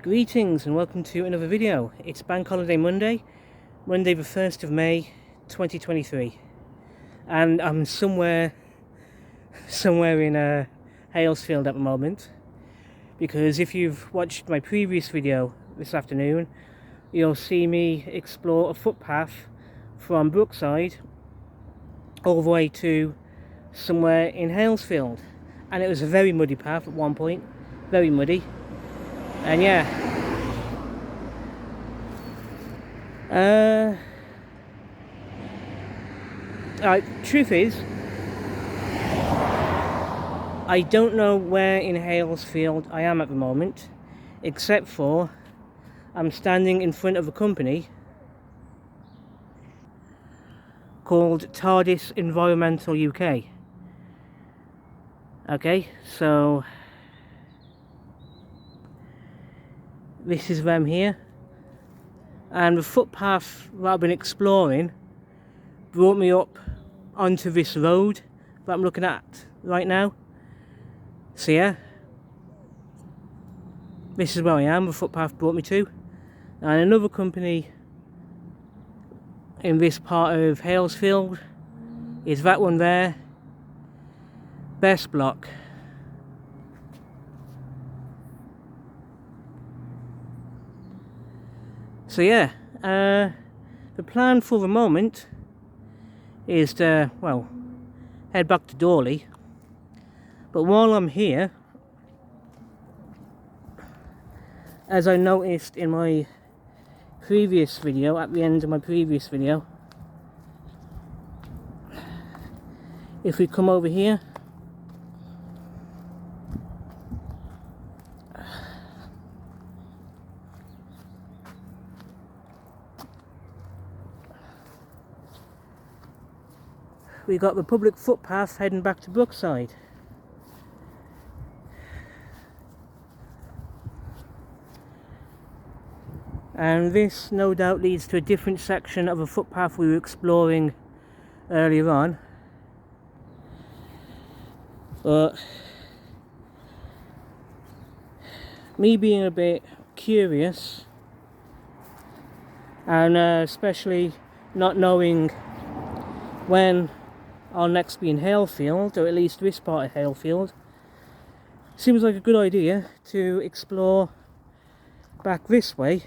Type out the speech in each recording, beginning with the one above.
Greetings and welcome to another video. It's Bank Holiday Monday, Monday the 1st of May 2023, and I'm somewhere in Halesfield at the moment, because if you've watched my previous video this afternoon, you'll see me explore a footpath from Brookside all the way to somewhere in Halesfield, and it was a very muddy path at one point, very muddy. And yeah, truth is, I don't know where in Halesfield I am at the moment, except for I'm standing in front of a company called TARDIS Environmental UK. Okay, so this is them here, and the footpath that I've been exploring brought me up onto this road that I'm looking at right now. So yeah, this is where I am, the footpath brought me to. And another company in this part of Halesfield is that one there, Best Block. So yeah, the plan for the moment is to, well, head back to Dorley. But while I'm here, as I noticed in my previous video, at the end of my previous video, if we come over here, we got the public footpath heading back to Brookside. And this no doubt leads to a different section of a footpath we were exploring earlier on. But me being a bit curious, and especially not knowing when I'll next be in Halesfield, or at least this part of Halesfield, seems like a good idea to explore back this way.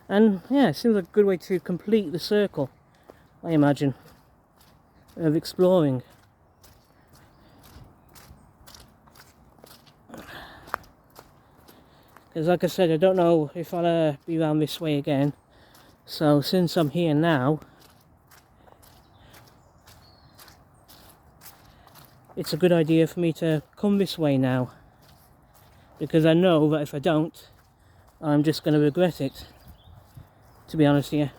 And yeah, it seems like a good way to complete the circle, I imagine, of exploring. Because like I said, I don't know if I'll be around this way again. So since I'm here now, it's a good idea for me to come this way now, because I know that if I don't, I'm just going to regret it, to be honest here.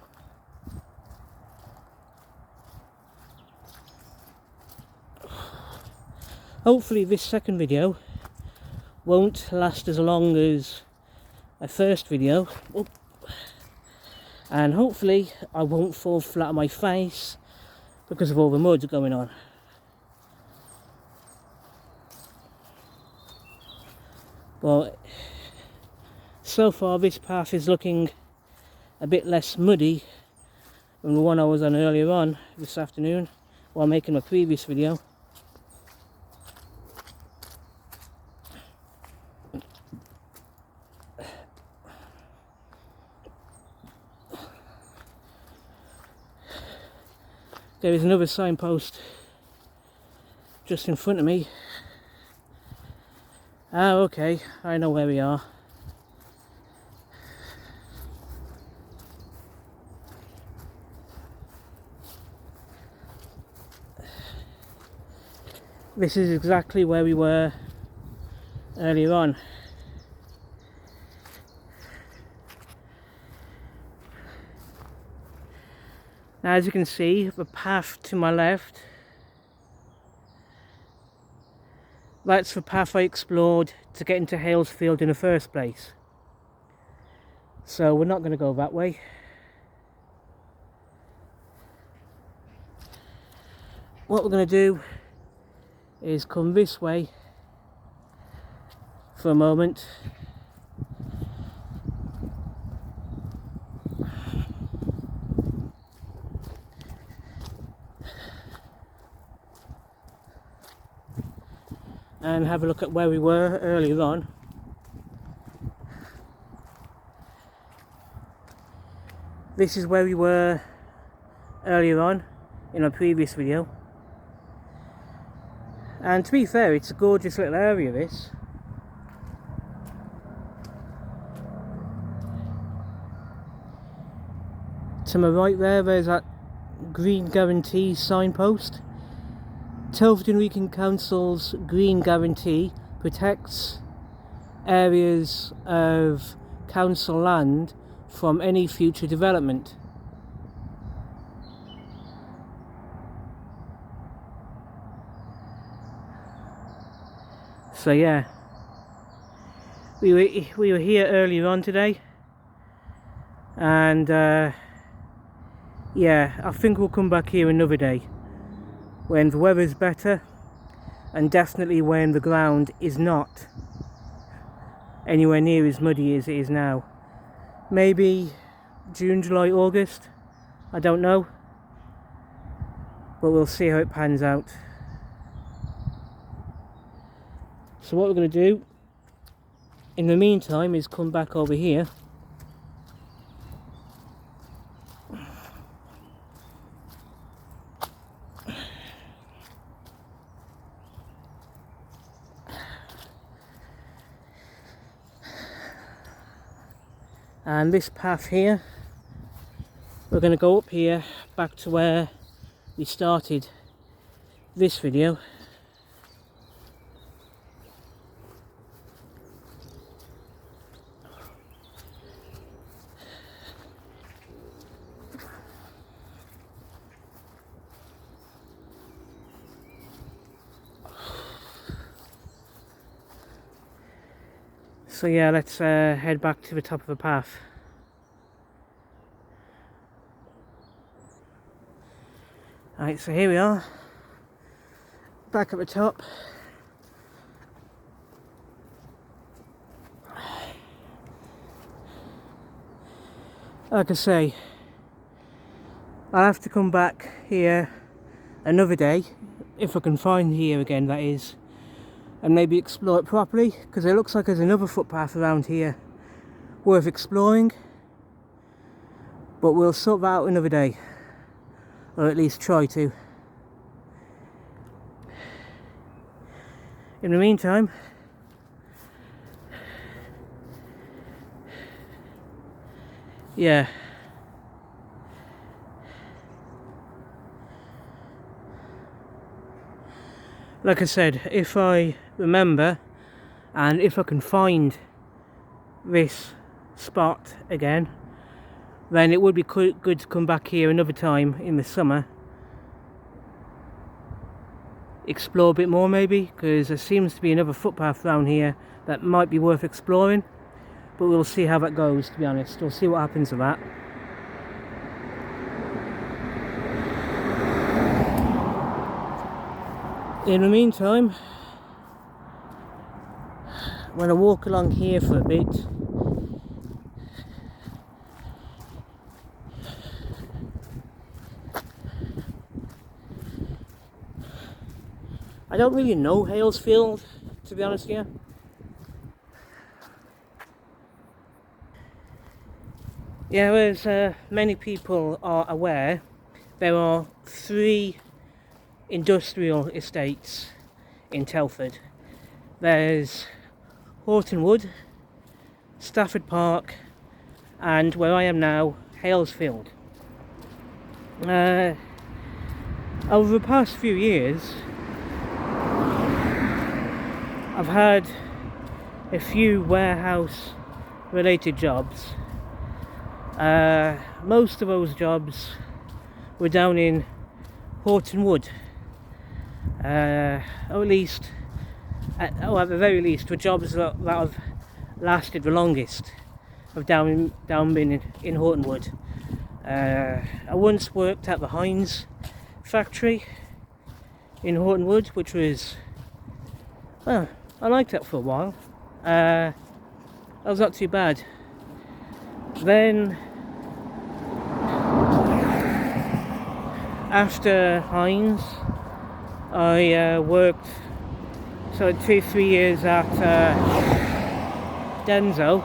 Hopefully this second video won't last as long as my first video. Oh. And hopefully I won't fall flat on my face because of all the mud going on. But so far this path is looking a bit less muddy than the one I was on earlier on this afternoon while making my previous video. There is another signpost just in front of me. Ah, okay, I know where we are. This is exactly where we were earlier on. Now, as you can see, the path to my left, that's the path I explored to get into Halesfield in the first place. So we're not going to go that way. What we're going to do is come this way for a moment. And have a look at where we were earlier on. This is where we were earlier on in our previous video. And to be fair, it's a gorgeous little area, this. To my right there's that green guarantee signpost. Telford and Wrekin Council's green guarantee protects areas of council land from any future development. So yeah, we were here earlier on today, and yeah, I think we'll come back here another day when the weather's better, and definitely when the ground is not anywhere near as muddy as it is now. Maybe June, July, August, I don't know, but we'll see how it pans out. So what we're going to do in the meantime is come back over here and this path here, we're going to go up here back to where we started this video. So yeah, let's head back to the top of the path. Right, so here we are, back at the top. Like I say, I'll have to come back here another day, if I can find here again, that is, and maybe explore it properly, because it looks like there's another footpath around here worth exploring, but we'll sort that out another day, or at least try to. In the meantime, yeah, like I said, if I remember and if I can find this spot again, then it would be good to come back here another time in the summer, explore a bit more maybe, because there seems to be another footpath around here that might be worth exploring, but we'll see how that goes, to be honest. We'll see what happens with that. In the meantime, when I walk along here for a bit, I don't really know Halesfield, to be honest with you. Yeah, as many people are aware, there are 3 industrial estates in Telford. There's Horton Wood, Stafford Park, and where I am now, Halesfield. Over the past few years, I've had a few warehouse related jobs. Most of those jobs were down in Horton Wood, or at least, at the very least, were jobs that have lasted the longest. I've down been in Horton Wood. I once worked at the Heinz factory in Horton Wood, which was, well, I liked that for a while. That was not too bad. Then after Heinz, I worked 2-3 years at Denso,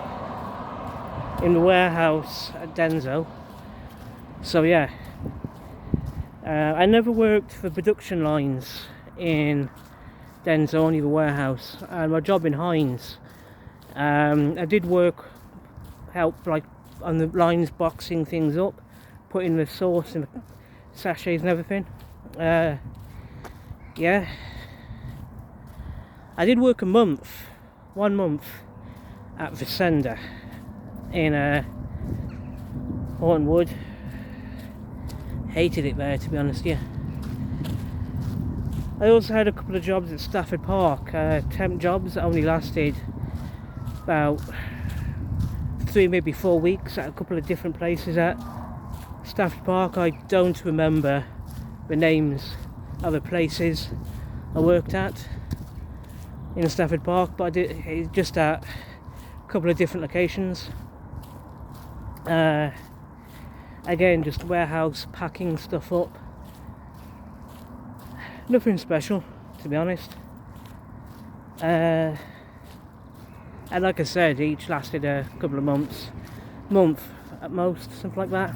in the warehouse at Denso. So yeah, I never worked for production lines in Denso, only the warehouse. And my job in Heinz, I did help like on the lines, boxing things up, putting the sauce in the sachets and everything. Yeah, I did work 1 month at Vicenda in Hortonwood. Hated it there, to be honest. Yeah, I also had a couple of jobs at Stafford Park, temp jobs that only lasted about 3, maybe 4 weeks at a couple of different places at Stafford Park. I don't remember the names of the places I worked at in Stafford Park, but I did it just at a couple of different locations. Again, just warehouse, packing stuff up. Nothing special, to be honest. And like I said, each lasted a couple of months, month at most, something like that.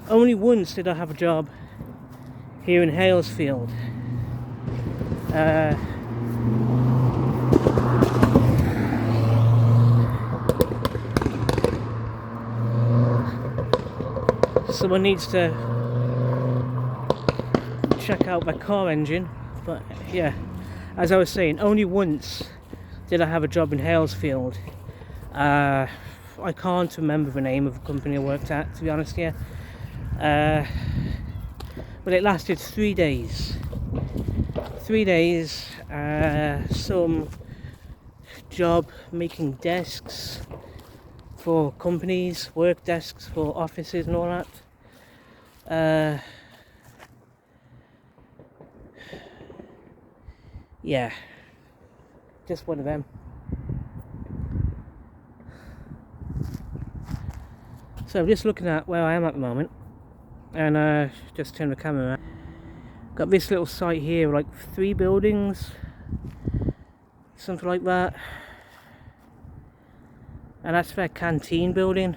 Only once did I have a job here in Halesfield. Someone needs to check out my car engine. But yeah, as I was saying, only once did I have a job in Halesfield. I can't remember the name of the company I worked at, to be honest. Yeah, but it lasted 3 days. 3 days. Some job making desks for companies, work desks for offices and all that. Yeah, just one of them. So I'm just looking at where I am at the moment, and just turn the camera around. Got this little site here, like 3 buildings, something like that, and that's their canteen building.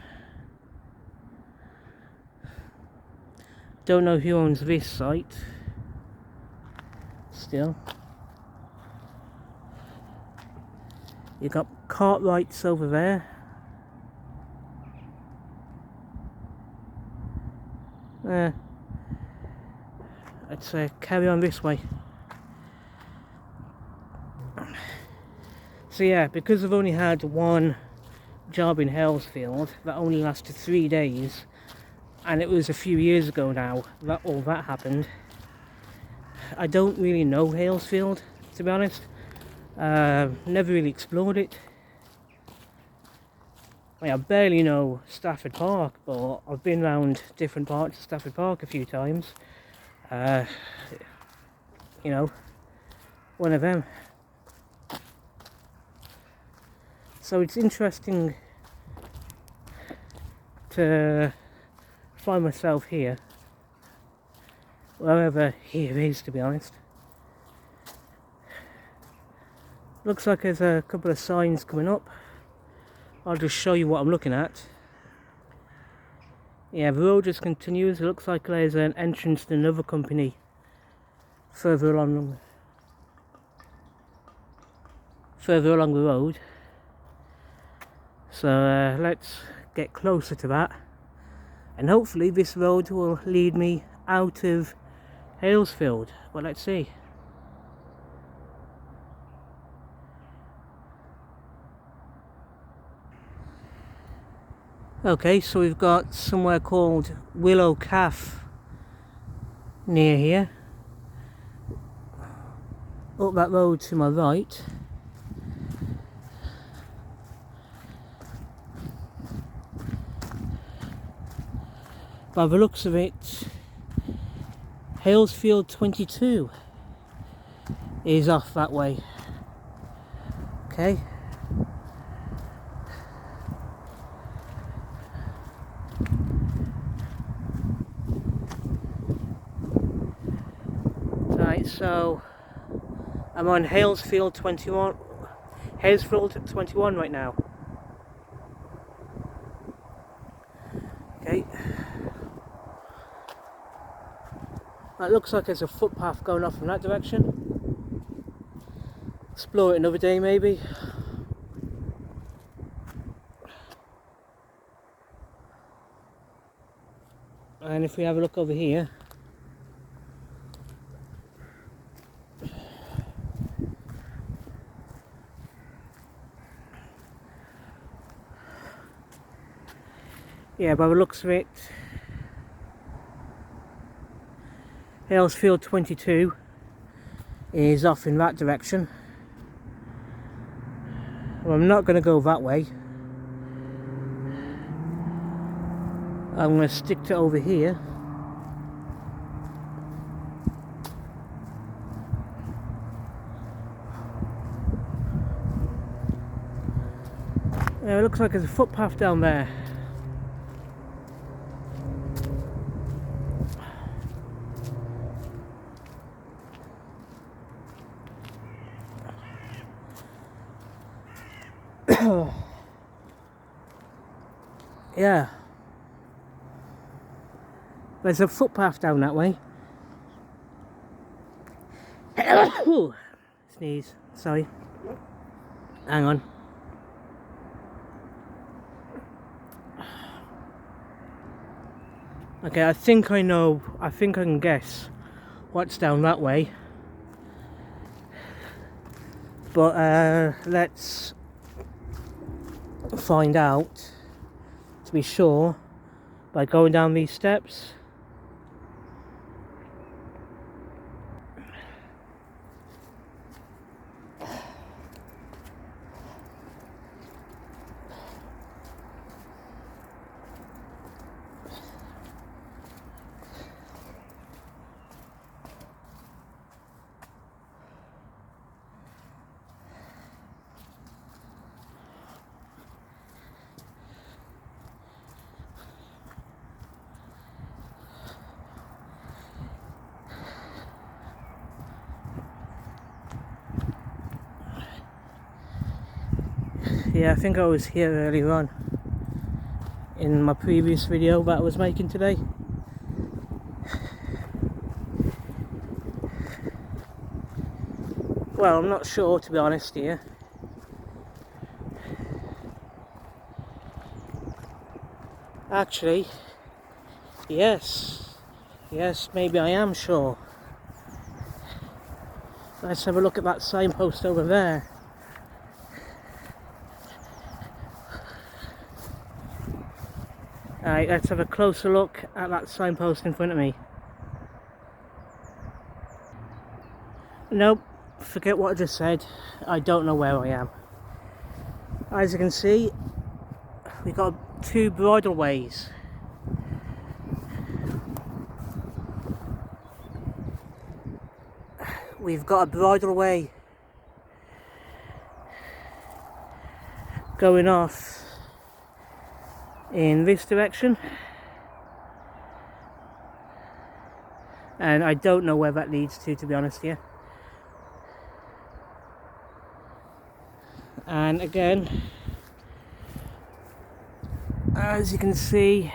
Don't know who owns this site still. You got Cartwrights over there. Let's carry on this way. So yeah, because I've only had one job in Halesfield that only lasted 3 days, and it was a few years ago now that all that happened, I don't really know Halesfield, to be honest. Never really explored it. I mean, I barely know Stafford Park, but I've been around different parts of Stafford Park a few times. You know, one of them. So it's interesting to find myself here, wherever here is, to be honest. Looks like there's a couple of signs coming up. I'll just show you what I'm looking at. Yeah, the road just continues. It looks like there's an entrance to another company further along the road. So let's get closer to that, and hopefully this road will lead me out of Halesfield. Well, let's see. Okay, so we've got somewhere called Willow Calf near here. Up that road to my right. By the looks of it, Halesfield 22 is off that way. Okay. Right, so I'm on Halesfield 21 right now. Okay. That looks like there's a footpath going off in that direction. Explore it another day maybe. And if we have a look over here, yeah, by the looks of it, Halesfield 22 is off in that direction. Well, I'm not going to go that way. I'm going to stick to over here. Yeah, it looks like there's a footpath down there. Yeah, there's a footpath down that way. Sneeze, sorry. Hang on. Okay, I think I can guess what's down that way. But let's find out to be sure by going down these steps. Yeah, I think I was here earlier on in my previous video that I was making today. Well, I'm not sure, to be honest here. Actually, yes, maybe I am sure. Let's have a look at that signpost over there. Alright, let's have a closer look at that signpost in front of me. Nope, forget what I just said. I don't know where I am. As you can see, we've got two bridleways. We've got a bridleway going off in this direction, and I don't know where that leads to be honest here. And again, as you can see,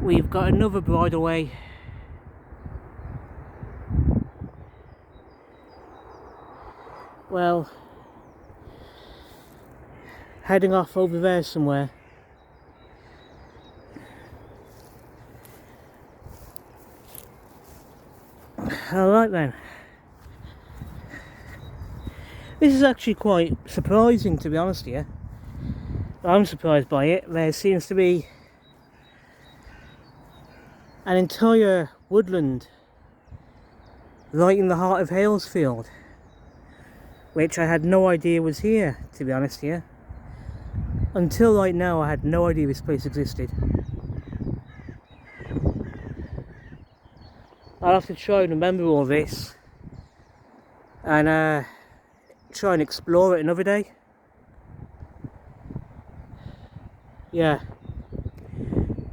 we've got another bridleway well heading off over there somewhere. Alright then. This is actually quite surprising, to be honest here. I'm surprised by it. There seems to be an entire woodland right in the heart of Halesfield, which I had no idea was here, to be honest here. Until right now, I had no idea this place existed. I'll have to try and remember all this and try and explore it another day. Yeah,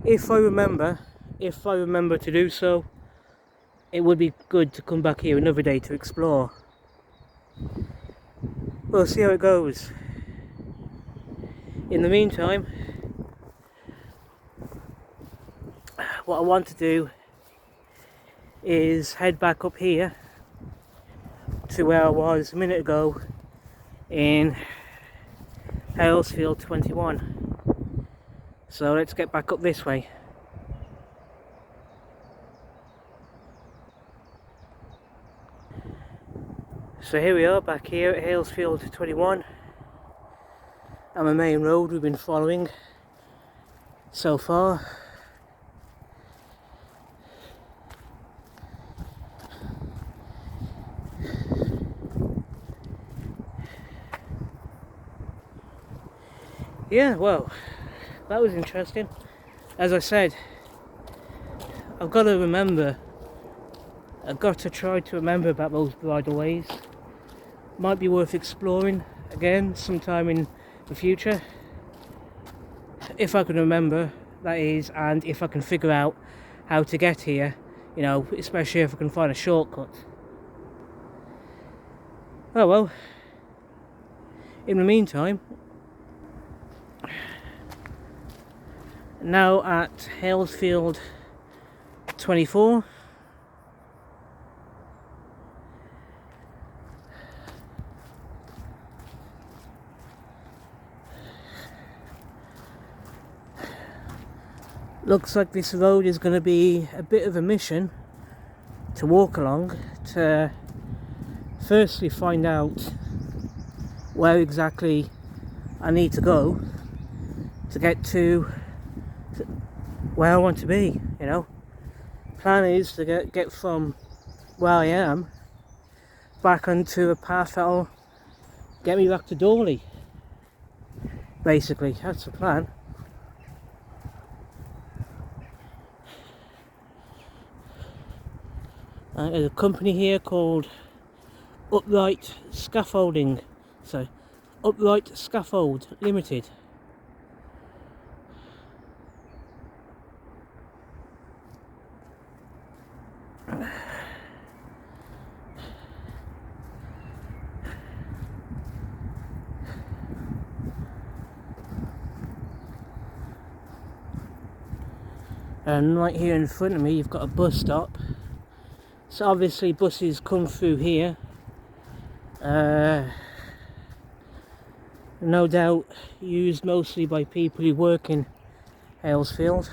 if I remember to do so, it would be good to come back here another day to explore. We'll see how it goes. In the meantime, what I want to do is head back up here to where I was a minute ago in Halesfield 21. So let's get back up this way. So here we are, back here at Halesfield 21, and the main road we've been following so far. Yeah, well, that was interesting. As I said, I've got to try to remember about those bridleways. Might be worth exploring again sometime in the future. If I can remember, that is, and if I can figure out how to get here, you know, especially if I can find a shortcut. Oh well, in the meantime, now at Halesfield 24. Looks like this road is going to be a bit of a mission to walk along to firstly find out where exactly I need to go to get to where I want to be, you know. Plan is to get from where I am back onto a path that'll get me back to Dorley. Basically, that's the plan. There's a company here called Upright Scaffold Limited. And right here in front of me you've got a bus stop. So obviously buses come through here. No doubt used mostly by people who work in Halesfield.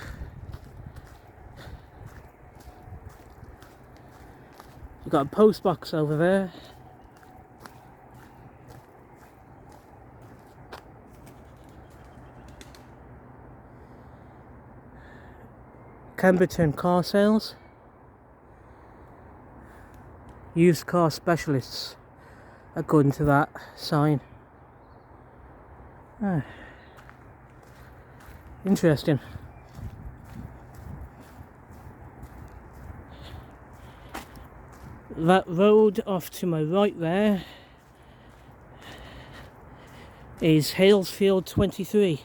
You've got a post box over there. Camberton car sales. Used car specialists, according to that sign. Interesting. That road off to my right there is Halesfield 23.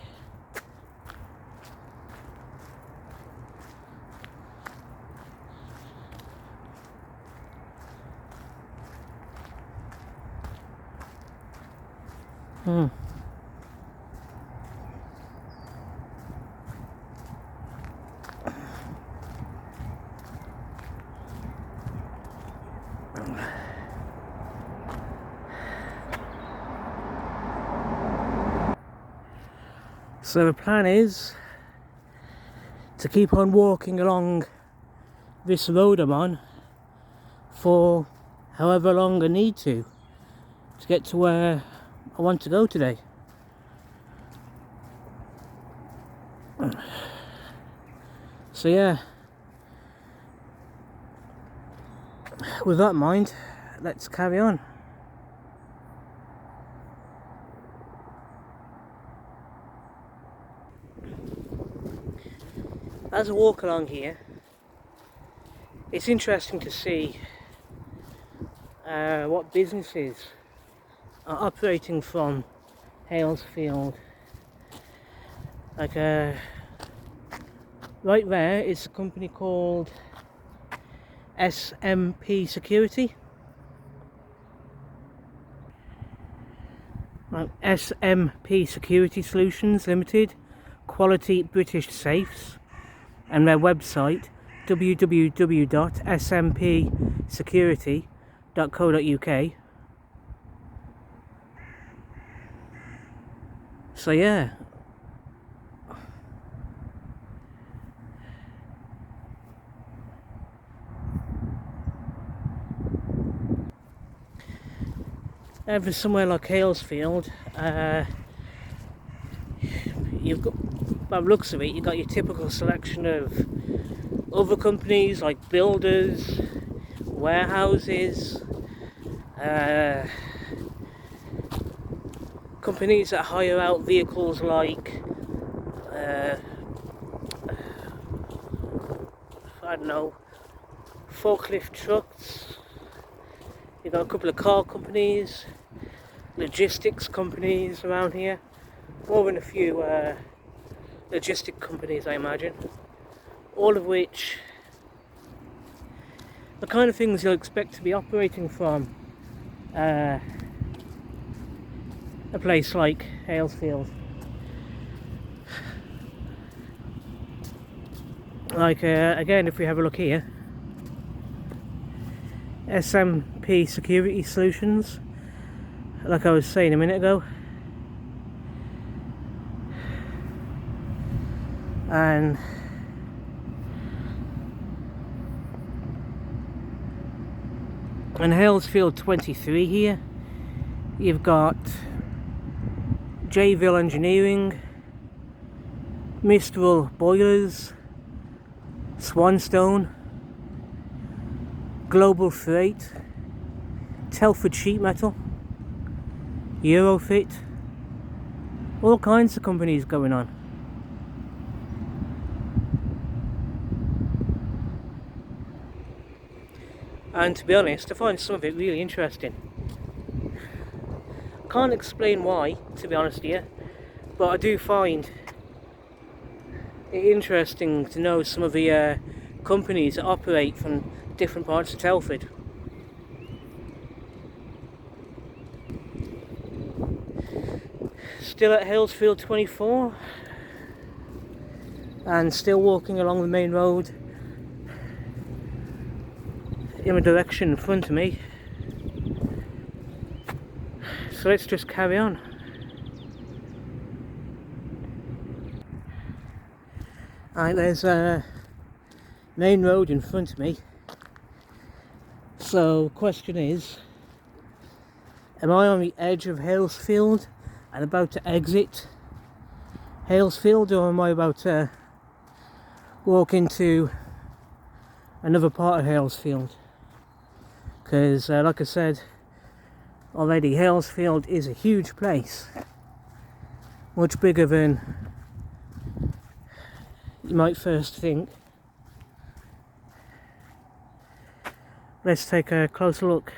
So the plan is to keep on walking along this road I'm on for however long I need to get to where I want to go today. So yeah, with that in mind, let's carry on. As I walk along here, it's interesting to see what businesses are operating from Halesfield. Like right there is a company called SMP Security. SMP Security Solutions Limited, quality British safes, and their website www.smpsecurity.co.uk. So yeah, for somewhere like Halesfield, you've got, by the looks of it, you've got your typical selection of other companies like builders, warehouses, companies that hire out vehicles like I don't know, forklift trucks. You've got a couple of car companies, logistics companies around here, more than a few logistic companies, I imagine, all of which the kind of things you'll expect to be operating from a place like Halesfield. Like again, if we have a look here, SMP Security Solutions, like I was saying a minute ago, and Halesfield 23 here, you've got Jayville Engineering, Mistral Boilers, Swanstone, Global Freight, Telford Sheet Metal, Eurofit, all kinds of companies going on. And to be honest, I find some of it really interesting. Can't explain why, to be honest here, but I do find it interesting to know some of the companies that operate from different parts of Telford. Still at Halesfield 24 and still walking along the main road in the direction in front of me. So let's just carry on. Alright, there's a main road in front of me. So question is, am I on the edge of Halesfield and about to exit Halesfield, or am I about to walk into another part of Halesfield? Because like I said already, Halesfield is a huge place, much bigger than you might first think. Let's take a closer look.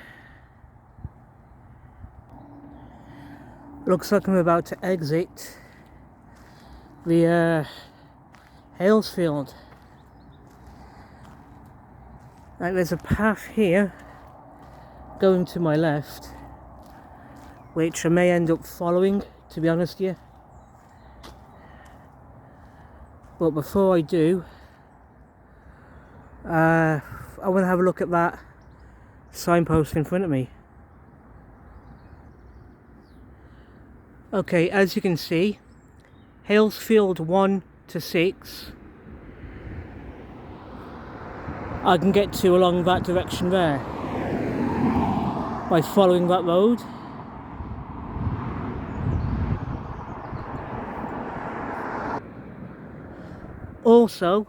Looks like I'm about to exit the Halesfield. Right, there's a path here going to my left, which I may end up following, to be honest with you. But before I do, I want to have a look at that signpost in front of me. Okay, as you can see, Halesfield 1 to 6 I can get to along that direction there by following that road. Also,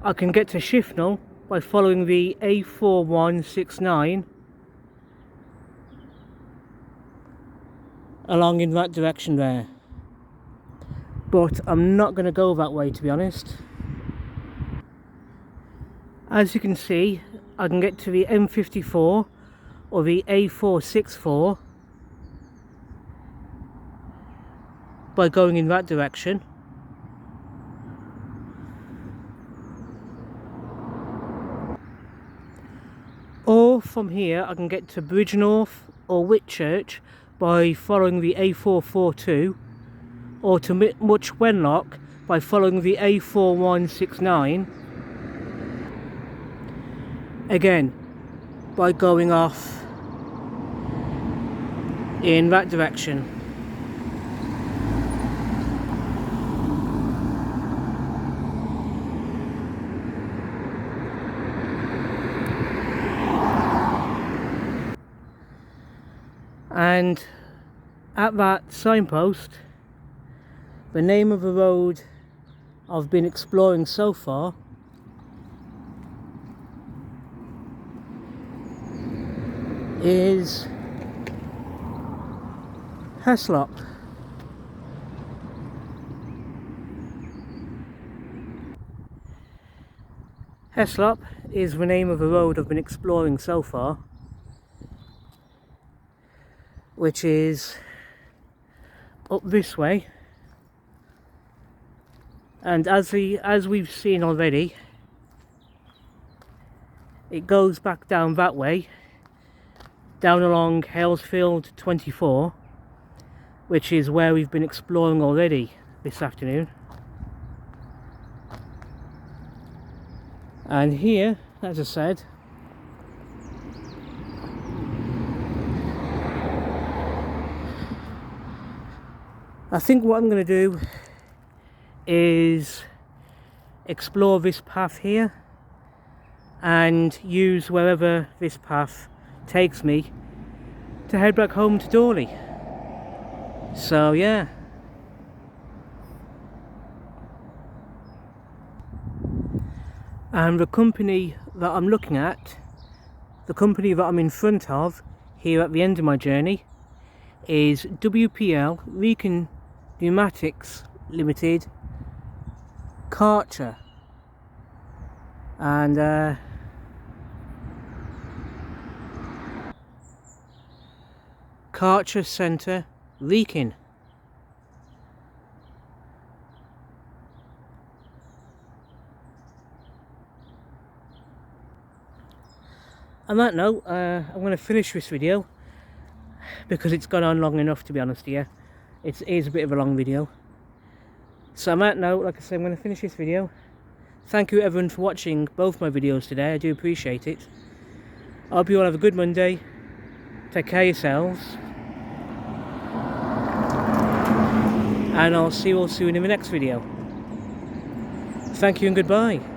I can get to Shifnal by following the A4169 along in that direction there. But I'm not going to go that way, to be honest. As you can see, I can get to the M54 or the A464 by going in that direction. Or from here I can get to Bridgenorth or Whitchurch by following the A442, or to Much Wenlock by following the A4169, again by going off in that direction. And at that signpost, the name of the road I've been exploring so far is Halesfield. Halesfield is the name of the road I've been exploring so far, which is up this way, and as we've seen already, it goes back down that way, down along Halesfield 24, which is where we've been exploring already this afternoon. And here, as I said, I think what I'm going to do is explore this path here and use wherever this path takes me to head back home to Dorley. So yeah. And the company that I'm looking at, the company that I'm in front of here at the end of my journey, is WPL Recon Pneumatics Limited, Karcher, and Karcher Centre, Wrekin. On that note, I'm going to finish this video because it's gone on long enough, to be honest here. It is a bit of a long video. So on that note, like I said, I'm going to finish this video. Thank you everyone for watching both my videos today. I do appreciate it. I hope you all have a good Monday. Take care of yourselves. And I'll see you all soon in the next video. Thank you and goodbye.